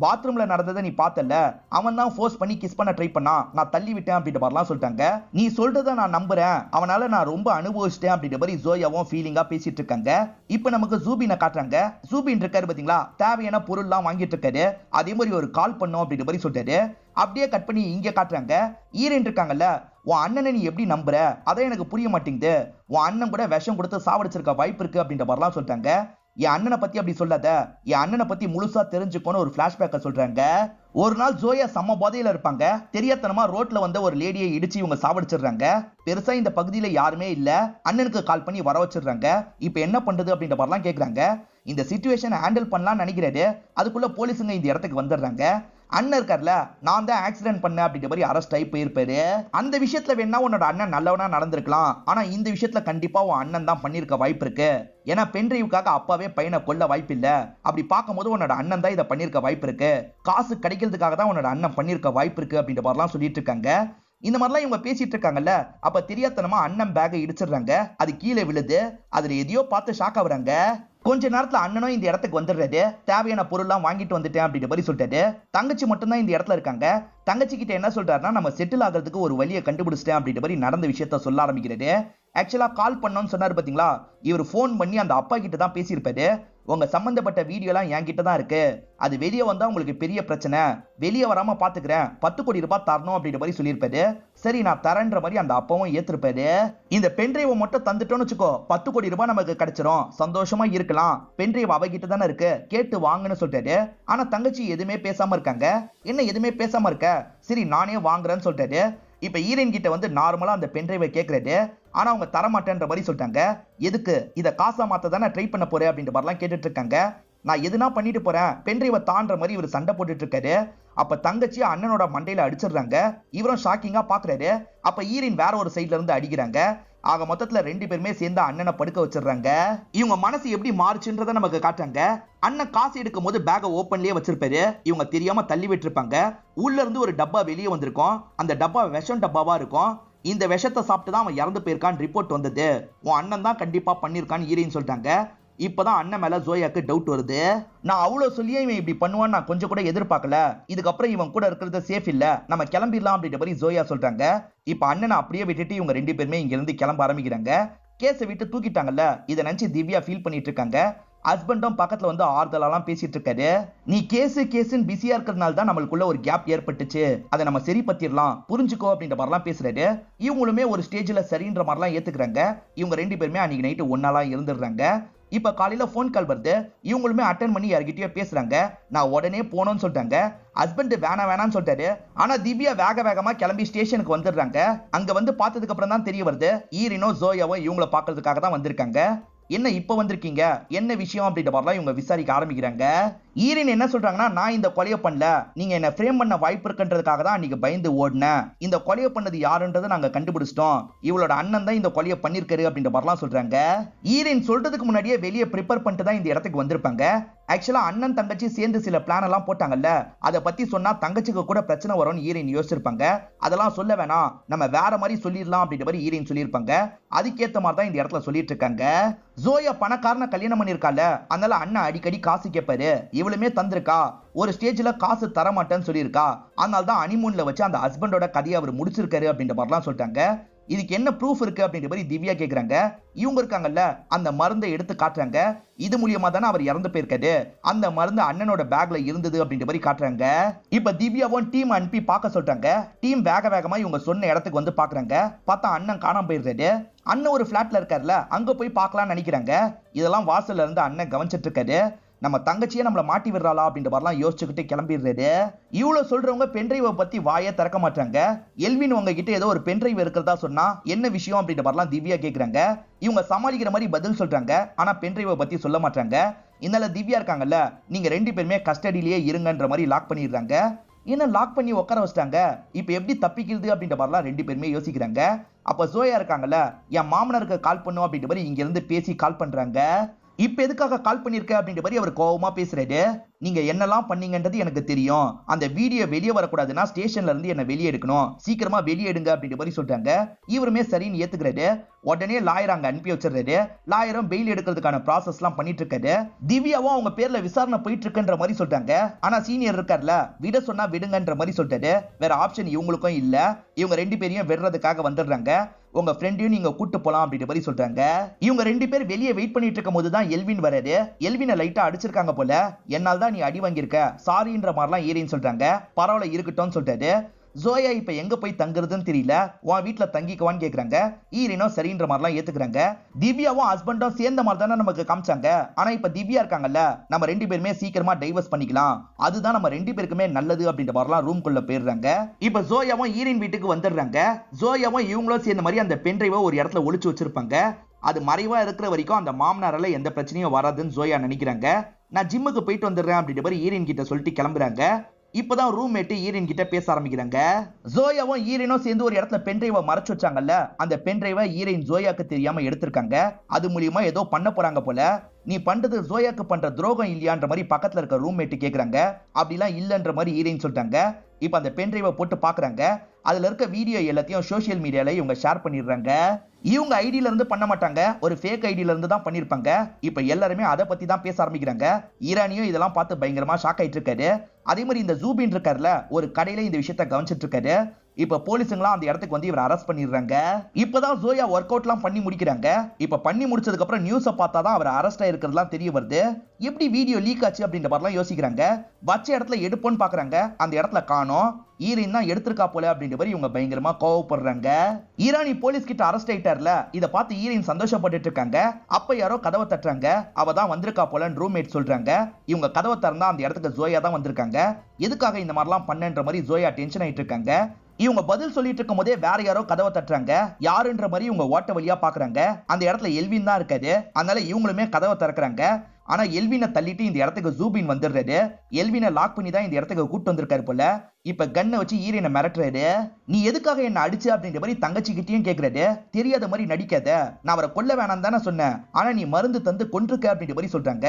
பாத்ரூம்ல நடந்ததை நீ பார்த்தல, அவன் தான் ஃபோர்ஸ் பண்ணி கிஸ் பண்ண ட்ரை பண்ணா, நான் தள்ளி விட்டேன் அப்படின்ற மாதிரிலாம் சொல்லிட்டாங்க. நீ சொல்றதை நான் நம்புறேன், அவனால நான் ரொம்ப அனுபவிச்சிட்டேன் அப்படின்ற மாதிரி ஜோயாவும் ஃபீலிங்கா பேசிட்டு இருக்காங்க. இப்ப நமக்கு ஜூபினை காட்டுறாங்க. ஜூபின் இருக்காரு பாத்தீங்களா, தேவையான பொருள்லாம் வாங்கிட்டு இருக்காரு. அதே மாதிரி ஒரு கால் பண்ணும் அப்படின்ற மாதிரி சொல்றாரு. அப்படியே கட் பண்ணி இங்க காட்டுறாங்க. ஈரன் இருக்காங்கல்ல, உன் அண்ணனை நீ எப்படி நம்புற, அதான் எனக்கு புரிய மாட்டேங்குது, உன் அண்ணன் கூட விஷம் கொடுத்து சாவடிச்சிருக்க வாய்ப்பு இருக்கு அப்படின்ற மாதிரிலாம் சொல்லிட்டாங்க. என் அண்ணனை பத்தி அப்படி சொல்லாத, என் அண்ணனை பத்தி முழுசா தெரிஞ்சுக்கோன்னு ஒரு பிளாஷ்பேக்க சொல்றாங்க. ஒரு நாள் ஜோயா செம்ம போதையில இருப்பாங்க. தெரியாதனமா ரோட்ல வந்த ஒரு லேடியை இடிச்சு இவங்க சாவடிச்சிடுறாங்க. பெருசா இந்த பகுதியில யாருமே இல்ல, அண்ணனுக்கு கால் பண்ணி வர வச்சிடுறாங்க. இப்ப என்ன பண்றது அப்படின்ற மாதிரிலாம் கேக்குறாங்க. இந்த சிச்சுவேஷன் ஹேண்டில் பண்ணலாம்னு நினைக்கிறாரு. அதுக்குள்ள போலீஸுங்க இந்த இடத்துக்கு வந்துடுறாங்க. அண்ணன் இருக்கார்ல, நான் தான் ஆக்சிடென்ட் பண்ண அப்படின்ற மாதிரி அரெஸ்ட் ஆகி போயிருப்பாரு. அந்த விஷயத்துல வேணா உன்னோட அண்ணன் நல்லவனா நடந்திருக்கலாம், ஆனா இந்த விஷயத்துல கண்டிப்பா உன் அண்ணன் தான் பண்ணிருக்க வாய்ப்பு இருக்கு. ஏன்னா பென்ட்ரைவுக்காக அப்பாவே பையனை கொல்ல வாய்ப்பு இல்ல, அப்படி பார்க்கும்போது உன்னோட அண்ணன் தான் இதை பண்ணிருக்க வாய்ப்பு இருக்கு, காசு கிடைக்கிறதுக்காக தான் உன்னோட அண்ணன் பண்ணிருக்க வாய்ப்பு இருக்கு அப்படின்ற மாதிரிலாம் சொல்லிட்டு இருக்காங்க. இந்த மாதிரிலாம் இவங்க பேசிட்டு இருக்காங்கல்ல, அப்ப தெரியாதனமா அண்ணன் பேக்கை இடிச்சிடுறாங்க. அது கீழே விழுது. அதுல எதையோ பார்த்து ஷாக் ஆகுறாங்க. கொஞ்ச நேரத்துல அண்ணனும் இந்த இடத்துக்கு வந்துடுறாரு. தேவையான பொருள்லாம் வாங்கிட்டு வந்துட்டேன் அப்படின்ற மாதிரி சொல்லிட்டாரு. தங்கச்சி மட்டும் தான் இந்த இடத்துல இருக்காங்க. தங்கச்சி கிட்ட என்ன சொல்றாருன்னா, நம்ம செட்டில் ஆகிறதுக்கு ஒரு வழியை கண்டுபிடிச்சிட்டேன் அப்படின்ற மாதிரி நடந்த விஷயத்த சொல்ல ஆரம்பிக்கிறாரு. ஆக்சுவலா கால் பண்ணோம்னு சொன்னாரு பாத்தீங்களா, இவர் போன் பண்ணி அந்த அப்பா கிட்ட தான் பேசியிருப்பாரு. உங்க சம்பந்தப்பட்ட வீடியோலாம் என்கிட்ட தான் இருக்கு, அது வெளியே வந்தா உங்களுக்கு பெரிய பிரச்சனை, வெளியே வராம பாத்துக்கிறேன், 10 கோடி ரூபாய் தரணும் அப்படின்ற மாதிரி சொல்லியிருப்பாரு. சரி நான் தரேன்ற மாதிரி அந்த அப்பாவும் ஏத்திருப்பாரு. இந்த பென்ட்ரைவை மட்டும் தந்துட்டோம்னு வச்சுக்கோ, 10 கோடி ரூபாய் நமக்கு கிடைச்சிரும், சந்தோஷமா இருக்கலாம், பென்ட்ரைவ் அவகிட்ட தானே இருக்கு, கேட்டு வாங்குன்னு சொல்லிட்டாரு. ஆனா தங்கச்சி எதுவுமே பேசாம இருக்காங்க. என்ன எதுவுமே பேசாம இருக்க, சரி நானே வாங்குறேன்னு சொல்லிட்டாரு. இப்ப ஈரன் கிட்ட வந்து நார்மலா அந்த பென்ட்ரைவை கேட்கறாரு. ஆனா அவங்க தரமாட்டேன்ற மாதிரி சொல்லிட்டாங்க. எதுக்கு, இதை காசா மாத்த தானே ட்ரை பண்ண போறேன் அப்படின்ற மாதிரிலாம் கேட்டுட்டு இருக்காங்க. நான் எதுனா பண்ணிட்டு போறேன், பென்ட்ரைவை தான்ற மாதிரி இவர் சண்டை போட்டுட்டு இருக்காரு. அப்ப தங்கச்சி அண்ணனோட மண்டையில அடிச்சிடுறாங்க. இவரும் ஷாக்கிங்கா பாக்குறாரு. அப்ப ஈரின் வேற ஒரு சைட்ல இருந்து அடிக்கிறாங்க. ஆக மொத்தத்துல 2 பேருமே சேர்ந்து அண்ணனை படுக்க வச்சிடுறாங்க. இவங்க மனசு எப்படி மாறுச்சுன்றத நமக்கு காட்டுறாங்க. அண்ணன் காசு எடுக்கும் போது பேக ஓப்பன்லயே வச்சிருப்பாரு. இவங்க தெரியாம தள்ளி விட்டுருப்பாங்க. உள்ள இருந்து ஒரு டப்பா வெளியே வந்திருக்கும். அந்த டப்பா விஷம் டப்பாவா இருக்கும். இந்த விஷத்தை சாப்பிட்டு தான் அவன் இறந்து போயிருக்கான்னு ரிப்போர்ட் வந்தது. உன் அண்ணன் தான் கண்டிப்பா பண்ணிருக்கான்னு ஈரின்னு சொல்லிட்டாங்க. இப்பதான் அண்ணன் மேல ஜோயாக்கு டவுட் வருது. நான் அவ்வளவு சொல்லியே இவன் இப்படி பண்ணுவான்னு நான் கொஞ்சம் கூட எதிர்பார்க்கல, இதுக்கப்புறம் இவன் கூட இருக்கிறது சேஃப் இல்ல, நம்ம கிளம்பிடலாம் அப்படின்ற மாதிரி ஜோயா சொல்றாங்க. இப்ப அண்ணனை அப்படியே விட்டுட்டு இவங்க 2 பேருமே இங்க இருந்து கிளம்ப ஆரம்பிக்கிறாங்க. கேஸை விட்டு தூக்கிட்டாங்கல்ல, இதை நினைச்சு திவ்யா ஃபீல் பண்ணிட்டு இருக்காங்க. ஹஸ்பண்டும் பக்கத்துல வந்து ஆறுதலாம் பேசிட்டு இருக்காரு. நீ கேஸ்ன்னு பிஸியா இருக்கிறதுனால தான் நம்மளுக்குள்ள ஒரு கேப் ஏற்பட்டுச்சு, அதை நம்ம சரி பத்திரலாம், புரிஞ்சுக்கோ அப்படின்ற மாதிரிலாம் பேசுறாரு. இவங்களுமே ஒரு ஸ்டேஜ்ல சரின்ற மாதிரிலாம் ஏத்துக்கிறாங்க. இவங்க 2 பேருமே அன்னைக்கு நைட்டு ஒன்னாலாம் இருந்துடுறாங்க. இப்ப காலையில போன் கால் வருது. இவங்களுமே அட்டன் பண்ணி யார்கிட்டயோ பேசுறாங்க. நான் உடனே போனோம்னு சொல்லிட்டாங்க. ஹஸ்பண்ட் வேணான்னு சொல்லிட்டாரு. ஆனா திவ்யா வேகமா கிளம்பி ஸ்டேஷனுக்கு வந்துடுறாங்க. அங்க வந்து பார்த்ததுக்கு அப்புறம் தான் தெரிய வருது ஈரினோ ஜோயாவோ இவங்கள பாக்குறதுக்காக தான் வந்திருக்காங்க. என்ன இப்ப வந்திருக்கீங்க, என்ன விஷயம் அப்படின்ற மாதிரிலாம் இவங்க விசாரிக்க ஆரம்பிக்கிறாங்க. ஈரின் என்ன சொல்றாங்கன்னா, நான் இந்த கொலையை பண்ணல, நீங்க என்ன ஃப்ரேம் பண்ண வாய்ப்பு இருக்குன்றதுக்காக தான் அன்னைக்கு பயந்து ஓடினேன். இந்த கொலையை பண்ணது யாருன்றதை நாங்க கண்டுபிடிச்சிட்டோம். இவளோட அண்ணன் தான் இந்த கொலையை பண்ணிருக்காரு அப்படின்ற மாதிரிலாம் சொல்றாங்க. ஈரின் சொல்றதுக்கு முன்னாடியே வெளியே ப்ரிப்பேர் பண்ணிட்டு தான் இந்த இடத்துக்கு வந்திருப்பாங்க. ஆக்சுவலா அண்ணன் தங்கச்சி சேர்ந்து சில பிளான் எல்லாம் போட்டாங்கல்ல, அதை பத்தி சொன்னா தங்கச்சிக்கு கூட பிரச்சனை வரும்னு ஈரின் யோசிச்சிருப்பாங்க. அதெல்லாம் சொல்ல வேணாம், நம்ம வேற மாதிரி சொல்லிடலாம் அப்படின்ற மாதிரி ஈரின் சொல்லியிருப்பாங்க. அதுக்கேத்த மாதிரி தான் இந்த இடத்துல சொல்லிட்டு இருக்காங்க. ஜோயா பணக்காரன கல்யாணம் பண்ணிருக்கால, அதனால அண்ணன் அடிக்கடி காசு கேட்பாரு. இவளுமே தந்திருக்கா. ஒரு ஸ்டேஜ்ல காசு தர மாட்டேன்னு சொல்லியிருக்கா. அதனால தான் ஹனிமூன்ல வச்சு அந்த ஹஸ்பண்டோட கதையை அவர் முடிச்சிருக்காரு அப்படின்ற மாதிரிலாம் சொல்லிட்டாங்க. இதுக்கு என்ன ப்ரூஃப் இருக்கு அப்படின்ற மாதிரி திவ்யா கேக்குறாங்க. இவங்க இருக்காங்கல்ல, அந்த மருந்தை எடுத்து காட்டுறாங்க. இது மூலியமா தானே அவர் இறந்து போயிருக்காரு. அந்த மருந்து அண்ணனோட பேக்ல இருந்தது அப்படின்ற மாதிரி காட்டுறாங்க. இப்ப திவ்யாவும் டீம் அனுப்பி பார்க்க சொல்றாங்க. டீம் வேகமா இவங்க சொன்ன இடத்துக்கு வந்து பாக்குறாங்க. பார்த்தா அண்ணன் காணாம போயிருக்காரு. அண்ணன் ஒரு பிளாட்ல இருக்காருல, அங்க போய் பார்க்கலாம்னு நினைக்கிறாங்க. இதெல்லாம் வாசல்ல இருந்து அண்ணன் கவனிச்சிட்டு இருக்காரு. நம்ம தங்கச்சியே நம்மள மாட்டி விடுறாளா அப்படின்ற மாதிரிலாம் யோசிச்சுக்கிட்டு கிளம்பிடுறாரு. இவ்வளவு சொல்றவங்க பென்ட்ரைவை பத்தி வாயை திறக்க மாட்டாங்க. எல்வின் உங்ககிட்ட ஏதோ ஒரு பென்ட்ரைவ் இருக்கிறதா சொன்னா என்ன விஷயம் அப்படின்ற மாதிரிலாம் திவ்யா கேக்குறாங்க. இவங்க சமாளிக்கிற மாதிரி பதில் சொல்றாங்க. ஆனா பென்ட்ரைவை பத்தி சொல்ல மாட்டாங்க. இதனால திவ்யா இருக்காங்கல்ல, நீங்க 2 பேருமே கஸ்டடியிலேயே இருங்கன்ற மாதிரி லாக் பண்ணிடுறாங்க. என்ன லாக் பண்ணி உட்கார வச்சிட்டாங்க, இப்ப எப்படி தப்பிக்கிறது அப்படின்ற மாதிரிலாம் 2 பேருமே யோசிக்கிறாங்க. அப்ப ஜோயா இருக்காங்கல்ல, என் மாமனாருக்கு கால் பண்ணும் அப்படின்ற மாதிரி இங்க இருந்து பேசி கால் பண்றாங்க. இப்ப எதுக்காக கால் பண்ணிருக்க அப்படின்ற மாதிரி அவர் கோவமா பேசுறாரு. நீங்க என்னெல்லாம் பண்ணீங்கன்றது எனக்கு தெரியும். அந்த வீடியோ வெளியே வரக்கூடாதுன்னா ஸ்டேஷன்ல இருந்து என்ன வெளியே எடுக்கணும், சீக்கிரமா வெளியே எடுங்க அப்படின்ற மாதிரி சொல்றாங்க. இவருமே சரின்னு ஏத்துக்கிறாரு. உடனே லாயர் அங்க அனுப்பி வச்சிடறாரு. லாயரும் பெயில் எடுக்கிறதுக்கான ப்ராசஸ் எல்லாம் பண்ணிட்டு இருக்காரு. திவ்யாவும் அவங்க பேர்ல விசாரணை போயிட்டு இருக்குன்ற மாதிரி சொல்றாங்க. ஆனா சீனியர் இருக்கார்ல, விட சொன்னா விடுங்கன்ற மாதிரி சொல்றாரு. வேற ஆப்ஷன் இவங்களுக்கும் இல்ல. இவங்க 2 பேரையும் விடுறதுக்காக வந்துடுறாங்க. உங்க ஃப்ரெண்டையும் நீங்க கூட்டு போலாம் அப்படின்ற மாதிரி சொல்றாங்க. இவங்க 2 பேர் வெளியே வெயிட் பண்ணிட்டு இருக்கும் போது தான் எல்வின் வராரு. எல்வினை லைட்டா அடிச்சிருக்காங்க போல. என்னால் தான் நீ அடி வாங்கியிருக்க, சாரின்ற மாதிரிலாம் ஏறின்னு சொல்றாங்க. பரவாயில்ல இருக்கட்டும்னு சொல்றாரு. ஜோயா இப்ப எங்க போய் தங்குறதுன்னு தெரியல, உன் வீட்டுல தங்கிக்குவான்னு கேக்குறாங்க. ஈரினோ சரின்ற மாதிரிலாம் ஏத்துக்கிறாங்க. திவ்யாவும் ஹஸ்பண்டும் சேர்ந்த மாதிரி தானே நமக்கு காமிச்சாங்க. ஆனா இப்ப திவ்யா இருக்காங்கல்ல, நம்ம 2 பேருமே சீக்கிரமா டைவர்ஸ் பண்ணிக்கலாம், அதுதான் நம்ம 2 பேருக்குமே நல்லது அப்படின்ற மாதிரிலாம் ரூம்குள்ள போயிடுறாங்க. இப்ப ஜோயாவும் ஈரின் வீட்டுக்கு வந்துடுறாங்க. ஜோயாவும் இவங்களும் சேர்ந்த மாதிரி அந்த பென்ட்ரைவை ஒரு இடத்துல ஒளிச்சு வச்சிருப்பாங்க. அது மறைவா இருக்கிற வரைக்கும் அந்த மாமனாரால எந்த பிரச்சனையும் வராதுன்னு ஜோயா நினைக்கிறாங்க. நான் ஜிம்முக்கு போயிட்டு வந்துடுறேன் அப்படின்ற மாதிரி ஈரின் கிட்ட சொல்லிட்டு கிளம்புறாங்க. இப்பதான் ரூம்மேட் ஈரின் கிட்ட பேச ஆரம்பிக்கிறாங்க. ஜோயாவும் ஈரினும் சேர்ந்து ஒரு இடத்துல பென்ட்ரைவை மறைச்சு வச்சாங்கல்ல, அந்த பென்ட்ரைவை ஈரின் ஜோயாக்கு தெரியாம எடுத்திருக்காங்க. அது மூலியமா ஏதோ பண்ண போறாங்க போல. நீ பண்றது ஜோயாக்கு பண்ற துரோகம் இல்லையான்ற மாதிரி பக்கத்துல இருக்க ரூம்மேட் கேக்குறாங்க. அப்படிலாம் இல்லன்ற மாதிரி ஈரின் சொல்லிட்டாங்க. இப்ப அந்த பென்ட்ரைவை போட்டு பாக்குறாங்க. அதுல இருக்க வீடியோ எல்லாத்தையும் சோசியல் மீடியால இவங்க ஷேர் பண்ணிடுறாங்க. இவங்க ஐடியில இருந்து பண்ண மாட்டாங்க, ஒரு ஃபேக் ஐடியில இருந்து தான் பண்ணிருப்பாங்க. இப்ப எல்லாருமே அதை பத்தி தான் பேச ஆரம்பிக்கிறாங்க. ஈரானியும் இதெல்லாம் பார்த்து பயங்கரமா ஷாக் ஆயிட்டு இருக்காரு. அதே மாதிரி இந்த ஜூபின் இருக்காருல, ஒரு கடையில இந்த விஷயத்த கவனிச்சிட்டு இருக்காரு. இப்ப போலீஸுங்களாம் அந்த இடத்துக்கு வந்து இவர் அரெஸ்ட் பண்ணிடுறாங்க. இப்பதான் ஜோயா ஒர்க் அவுட் எல்லாம் பண்ணி முடிக்கிறாங்க. இப்ப பண்ணி முடிச்சதுக்கு அப்புறம் நியூஸை பார்த்தாதான் அவர் அரெஸ்ட் ஆயிருக்கிறதுலாம் தெரிய வருது. எப்படி வீடியோ லீக் ஆச்சு அப்படின்ற மாதிரிலாம் யோசிக்கிறாங்க. வச்ச இடத்துல எடுப்போன்னு பாக்குறாங்க, அந்த இடத்துல காணோம். ஈரின் தான் எடுத்திருக்கா போல அப்படின்ற மாதிரி இவங்க பயங்கரமா கோவப்படுறாங்க. ஈரானி போலீஸ் கிட்ட அரெஸ்ட் ஆயிட்டார்ல, இத பார்த்து ஈரின் சந்தோஷப்பட்டுட்டு இருக்காங்க. அப்ப யாரோ கதவை தட்டுறாங்க. அவ தான் வந்திருக்கா போலன்னு ரூம்மேட் சொல்றாங்க. இவங்க கதவை திறந்தா அந்த இடத்துக்கு ஜோயா தான் வந்திருக்காங்க. எதுக்காக இந்த மாதிரிலாம் பண்ணன்ற மாதிரி ஜோயா டென்ஷன் ஆயிட்டு இருக்காங்க. இவங்க பதில் சொல்லிட்டு இருக்கும் போதே வேற யாரோ கதவை தட்டுறாங்க. யாருன்ற மாதிரி இவங்க ஓட்ட வழியா பாக்குறாங்க. அந்த இடத்துல எல்வின் தான் இருக்காது. அதனால இவங்களுமே கதவை திறக்கிறாங்க. ஆனா எல்வினை தள்ளிட்டு இந்த இடத்துக்கு ஜூபின் வந்துடுறாரு. எல்வினை லாக் பண்ணி தான் இந்த இடத்துக்கு கூட்டு வந்திருக்காரு போல. இப்ப கண்ணை வச்சு ஈரினை மிரட்டுறாரு. நீ எதுக்காக என்ன அடிச்சு அப்படின்ற மாதிரி தங்கச்சி கிட்டயும் கேக்குறாரு. தெரியாத மாதிரி நடிக்காத, நான் அவரை கொல்ல வேணாம் தானே சொன்னேன், ஆனா நீ மருந்து தந்து கொண்டிருக்க அப்படின்ற மாதிரி சொல்றாங்க.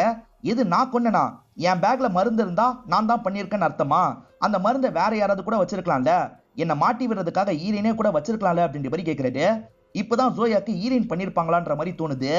எது நான் கொன்னனா? என் பேக்ல மருந்து இருந்தா நான் தான் பண்ணிருக்கேன்னு அர்த்தமா? அந்த மருந்தை வேற யாராவது கூட வச்சிருக்கலாம்ல, என்ன மாட்டி விடுறதுக்காக ஈரினே கூட வச்சிருக்கலாம்ல அப்படின்ற மாதிரி கேக்குறாரு. இப்பதான் ஜோயாக்கு ஈரின் பண்ணிருப்பாங்களான்ற மாதிரி தோணுது.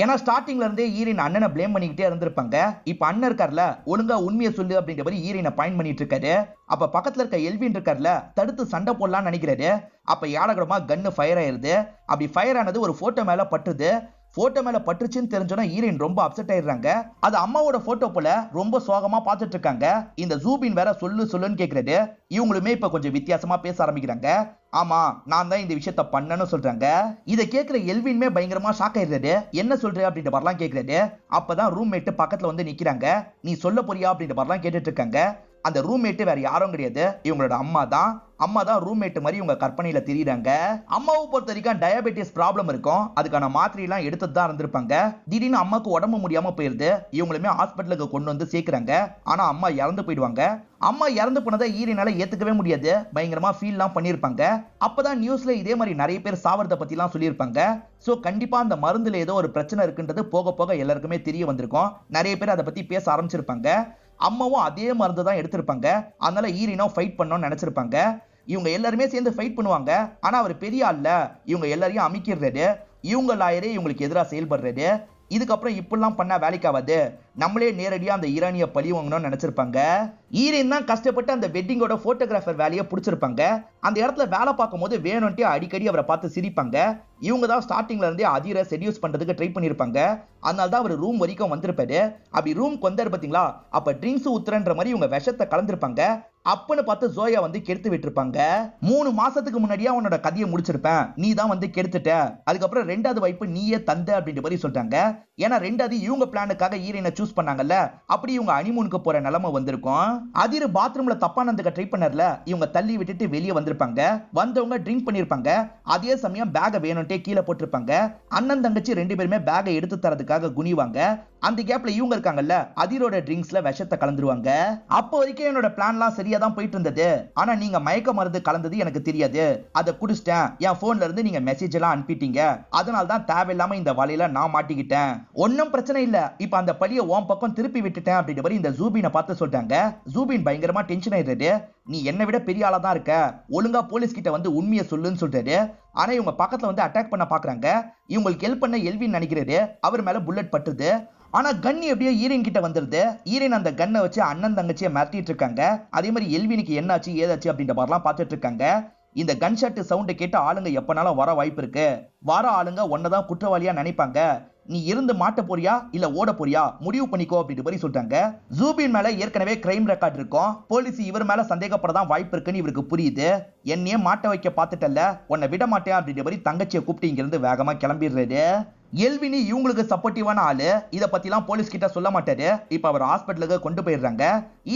ஏன்னா ஸ்டார்டிங்ல இருந்தே ஈரின் அண்ணனை பிளேம் பண்ணிக்கிட்டே இருந்திருப்பாங்க. இப்ப அண்ணன் இருக்கார்ல, ஒழுங்கா உண்மையை சொல்லு அப்படின்ற மாதிரி ஈரினை பாயிண்ட் பண்ணிட்டு இருக்காரு. அப்ப பக்கத்துல இருக்க எல்வின் இருக்கார்ல, தடுத்து சண்டை போடலாம்னு நினைக்கிறாரு. அப்ப ஏழகடமா கன்னு ஃபயர் ஆயிருது. அப்படி ஃபயர் ஆனது ஒரு போட்டோ மேல பட்டுது. போட்டோ மேல பட்டுச்சுன்னு தெரிஞ்சோன்னா ஹீரோயின் ரொம்ப அப்செட் ஆயிடுறாங்க. அது அம்மாவோட போட்டோ போல ரொம்ப சோகமா பார்த்துட்டு இருக்காங்க. இந்த ஜூபின் வேற சொல்லுன்னு கேக்குறது. இவங்களுமே இப்ப கொஞ்சம் வித்தியாசமா பேச ஆரம்பிக்கிறாங்க. ஆமா, நான் தான் இந்த விஷயத்த பண்ணேன்னு சொல்றாங்க. இதை கேட்கிற எல்வின்மே பயங்கரமா ஷாக் ஆயிடுறாரு. என்ன சொல்ற அப்படின்ற மாதிரிலாம் கேட்கறாரு. அப்பதான் ரூம்மேட் பக்கத்துல வந்து நிக்கிறாங்க. நீ சொல்ல போறியா அப்படின்ற மாதிரிலாம் கேட்டுட்டு இருக்காங்க. அந்த ரூம்மேட் வேற யாரும் கிடையாது, இவங்களோட அம்மா தான் ரூம்மேட் மாதிரி இவங்க கற்பனையில தெரியுறாங்க. அம்மாவை பொறுத்த வரைக்கும் டயபெட்டிஸ் ப்ராப்ளம் இருக்கும். அதுக்கான மாத்திரை எல்லாம் எடுத்துட்டு தான் இருந்திருப்பாங்க. திடீர்னு அம்மாக்கு உடம்பு முடியாம போயிருது. இவங்களுமே ஹாஸ்பிட்டலுக்கு கொண்டு வந்து சேர்க்கிறாங்க. ஆனா அம்மா இறந்து போயிடுவாங்க. அம்மா இறந்து போனதை ஹீரோனால ஏத்துக்கவே முடியாது. பயங்கரமா ஃபீல்லாம் பண்ணிருப்பாங்க. அப்பதான் நியூஸ்ல இதே மாதிரி நிறைய பேர் சாவறத பத்தி எல்லாம் சொல்லியிருப்பாங்க. சோ கண்டிப்பா அந்த மருந்துல ஏதோ ஒரு பிரச்சனை இருக்குன்றது போக போக எல்லாருக்குமே தெரிய வந்திருக்கும். நிறைய பேர் அதை பத்தி பேச ஆரம்பிச்சிருப்பாங்க. அம்மாவும் அதே மருந்து தான் எடுத்திருப்பாங்க. அதனால ஹீரோனும் ஃபைட் பண்ணணும்னு நினைச்சிருப்பாங்க. இவங்க எல்லாருமே சேர்ந்து ஃபைட் பண்ணுவாங்க. ஆனா அவர் பெரிய ஆள்ல, இவங்க எல்லாரையும் அமைக்கிறது. இவங்க லாயரே இவங்களுக்கு எதிராக செயல்படுறது. இதுக்கப்புறம் இப்படிலாம் பண்ணா வேலைக்காவது, நம்மளே நேரடியா அந்த ஈரானிய பழி வாங்கணும்னு நினைச்சிருப்பாங்க. ஈரன் தான் கஷ்டப்பட்டு அந்த வெட்டிங்கோட போட்டோகிராஃபர் வேலையை பிடிச்சிருப்பாங்க. அந்த இடத்துல வேலை பார்க்கும் போது வேணும்ட்டே அடிக்கடி அவரை பார்த்து சிரிப்பாங்க. இவங்க தான் ஸ்டார்டிங்ல இருந்தே அதிரை செடியூஸ் பண்றதுக்கு ட்ரை பண்ணிருப்பாங்க. அதனால தான் அவர் ரூம் வரைக்கும் வந்திருப்பாரு. அப்படி ரூம்க்கு வந்தாரு பாத்தீங்களா, அப்ப ட்ரிங்க்ஸ் ஊத்துறன்ற மாதிரி இவங்க விஷத்தை கலந்துருப்பாங்க. அப்பன்னு பார்த்து ஜோயா வந்து கெடுத்து விட்டுருப்பாங்க. 3 மாசத்துக்கு முன்னாடியே அவனோட கதையை முடிச்சிருப்பேன், நீ தான் வந்து கெடுத்துட்ட, அதுக்கப்புறம் 2வது வாய்ப்பு நீயே தந்த அப்படின்ற மாதிரி சொல்றாங்க. ஏன்னா 2வது இவங்க பிளானுக்காக ஈரனை சூஸ் பண்ணாங்கல்ல, அப்படி இவங்க ஹனிமூனுக்கு போற நிலைமை வந்திருக்கும். அதிர பாத்ரூம்ல தப்பானதுக்கு ட்ரை பண்ணறல, இவங்க தள்ளி விட்டுட்டு வெளியே வந்திருப்பாங்க. வந்தவங்க ட்ரிங்க் பண்ணிருப்பாங்க. அதே சமயம் பேக வேணும்ட்டே கீழே போட்டிருப்பாங்க. அண்ணன் தங்கச்சி 2 பேருமே பேகை எடுத்து தரதுக்காக குனிவாங்க. அந்த கேப்ல இவங்க இருக்காங்கல்ல, அதிரோட ட்ரிங்க்ஸ்ல விஷத்தை கலந்துருவாங்க. அப்போ வரைக்கும் என்னோட பிளான்லாம் சரியா தான் போயிட்டு இருந்தது. ஆனா நீங்க மயக்க மருந்து கலந்தது எனக்கு தெரியாது. அதை குடிச்சிட்டேன். என் போன்ல இருந்து நீங்க மெசேஜ் எல்லாம் அனுப்பிட்டீங்க. அதனால தான் தேவையில்லாம இந்த வலையில நான் மாட்டிக்கிட்டேன். ஒன்னும் பிரச்சனை இல்ல, இப்ப அந்த பழிய உன் பக்கம் திருப்பி விட்டுட்டேன் அப்படின்ற மாதிரி இந்த ஜூபினை பார்த்து சொல்றாங்க. ஜூபின் பயங்கரமா டென்ஷன் ஆயிடுறாரு. நீ என்னை விட பெரிய ஆளா தான் இருக்க, ஒழுங்கா போலீஸ் கிட்ட வந்து உண்மையை சொல்லுன்னு சொல்றாரு. ஆனா இவங்க பக்கத்துல வந்து அட்டாக் பண்ண பாக்குறாங்க. இவங்களுக்கு ஹெல்ப் பண்ண எல்வின் நினைக்கிறாரு. அவர் மேல புல்லட் பட்டுது. ஆனா கன் எப்படியோ ஈரன் கிட்ட வந்துருது. ஈரன் அந்த கன்னை வச்சு அண்ணன் தங்கச்சியை மிரட்டிட்டு இருக்காங்க. அதே மாதிரி எல்வினுக்கு என்னாச்சு ஏதாச்சு அப்படின்ற மாதிரிலாம் பார்த்துட்டு இருக்காங்க. இந்த கன் ஷாட் சவுண்ட் கேட்டு ஆளுங்க எப்பனாலும் வர வாய்ப்பு இருக்கு. வர ஆளுங்க ஒன்னதான் குற்றவாளியா நினைப்பாங்க. நீ இருந்து மாட்ட போறியா இல்ல ஓட போறியா முடிவு பண்ணிக்கோ அப்படின்ற மாதிரி சொல்றாங்க. ஜூபின் மேல ஏற்கனவே கிரைம் ரெக்கார்ட் இருக்கும். போலீஸ் இவர் மேல சந்தேகப்படதான் வாய்ப்பு இருக்குன்னு இவருக்கு புரியுது. என்னையே மாட்ட வைக்க பார்த்துட்டல்ல, உன்னை விட மாட்டேன் அப்படின்ற மாதிரி தங்கச்சியை கூப்பிட்டு இங்க இருந்து வேகமா கிளம்பிடுறாரு. எல்வினி இவங்களுக்கு சப்போர்ட்டிவான ஆளு. இத பத்திலாம் போலீஸ் கிட்ட சொல்ல மாட்டாரு. இப்ப அவர் ஹாஸ்பிட்டலுக்கு கொண்டு போயிடுறாங்க.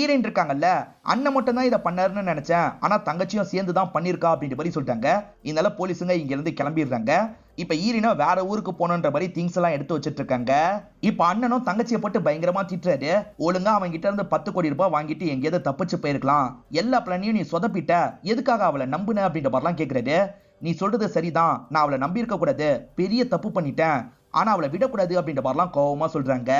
ஈரன் இருக்காங்கல்ல, அண்ணன் மட்டும் தான் இதை பண்ணாருன்னு நினைச்சேன், ஆனா தங்கச்சியும் சேர்ந்து தான் பண்ணிருக்கா அப்படின்ற மாதிரி சொல்லிட்டாங்க. இதனால போலீஸுங்க இங்க இருந்து கிளம்பிடுறாங்க. இப்ப ஈரினா வேற ஊருக்கு போனன்ற மாதிரி திங்ஸ் எல்லாம் எடுத்து வச்சிட்டு இருக்காங்க. இப்ப அண்ணனும் தங்கச்சியை போட்டு பயங்கரமா திட்டுறாரு. ஒழுங்கா அவங்க கிட்ட இருந்து 10 கோடி ரூபாய் வாங்கிட்டு எங்கேயாவது தப்பிச்சு போயிருக்கலாம். எல்லா பிளானையும் நீ சொதப்பிட்ட, எதுக்காக அவளை நம்புன அப்படின்ற மாதிரிலாம் கேட்கிறாரு. நீ சொல்றது சரிதான், நான் அவளை நம்பி இருக்க கூடாது, பெரிய தப்பு பண்ணிட்டேன், ஆனா அவளை விடக்கூடாது அப்படின்ற மாதிரிலாம் கோவமா சொல்றாங்க.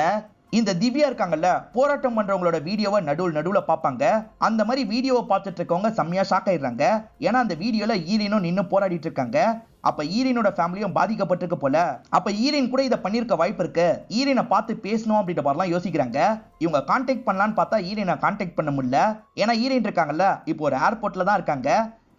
இந்த திவ்யா இருக்காங்கல்ல, போராட்டம் பண்றவங்களோட வீடியோவை நடுவுல பாப்பாங்க. அந்த மாதிரி வீடியோவை பார்த்துட்டு இருக்கவங்க செம்மையா ஷாக் ஆயிடுறாங்க. ஏன்னா அந்த வீடியோல ஈரனும் நின்னு போராடிட்டு இருக்காங்க. அப்ப ஈரனோட ஃபேமிலியும் பாதிக்கப்பட்டிருக்கு போல. அப்ப ஈரன் கூட இதை பண்ணிருக்க வாய்ப்பு இருக்கு. ஈரனை பார்த்து பேசணும் அப்படின்ற மாதிரிலாம் யோசிக்கிறாங்க. இவங்க கான்டாக்ட் பண்ணலான்னு பார்த்தா ஈரனை கான்டாக்ட் பண்ண முடியல. ஏன்னா ஈரன் இருக்காங்கல்ல, இப்போ ஒரு ஏர்போர்ட்ல தான் இருக்காங்க.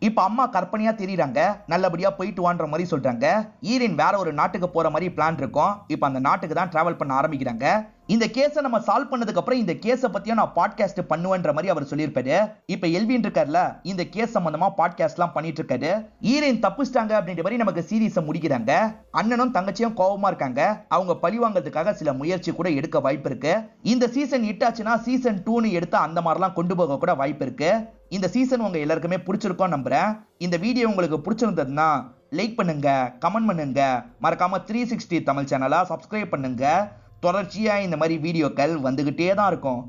இப்ப அம்மா கற்பனையா தெரியுறாங்க. நல்லபடியா போயிட்டு வான்ற மாதிரி சொல்றாங்க. ஈரன் வேற ஒரு நாட்டுக்கு போற மாதிரி பிளான் இருக்கும். இப்ப அந்த நாட்டுக்கு தான் டிராவல் பண்ண ஆரம்பிக்கிறாங்க. இந்த கேஸை நம்ம சால்வ் பண்ணதுக்கு அப்புறம் இந்த கேஸை பத்தியும் நான் பாட்காஸ்ட் பண்ணுவேன்ற மாதிரி அவர் சொல்லியிருப்பாரு. இப்ப எல்வின் இருக்கார்ல, இந்த கேஸ் சம்பந்தமா பாட்காஸ்ட் எல்லாம் பண்ணிட்டு இருக்காரு. ஈரன் தப்பிச்சிட்டாங்க அப்படின்ற மாதிரி நமக்கு சீரீஸை முடிக்கிறாங்க. அண்ணனும் தங்கச்சியும் கோவமா இருக்காங்க. அவங்க பழி வாங்கிறதுக்காக சில முயற்சி கூட எடுக்க வாய்ப்பு இருக்கு. இந்த சீசன் ஹிட் ஆச்சுன்னா சீசன் 2ன்னு எடுத்து அந்த மாதிரிலாம் கொண்டு போக கூட வாய்ப்பு இருக்கு. இந்த சீசன் உங்க எல்லாருக்குமே பிடிச்சிருக்கும் நம்புறேன். இந்த வீடியோ உங்களுக்கு பிடிச்சிருந்ததுன்னா லைக் பண்ணுங்க, கமெண்ட் பண்ணுங்க, மறக்காம 360 தமிழ் சேனலை சப்ஸ்கிரைப் பண்ணுங்க. தொடர்ச்சியா இந்த மாதிரி வீடியோக்கள் வந்துகிட்டே தான் இருக்கும்.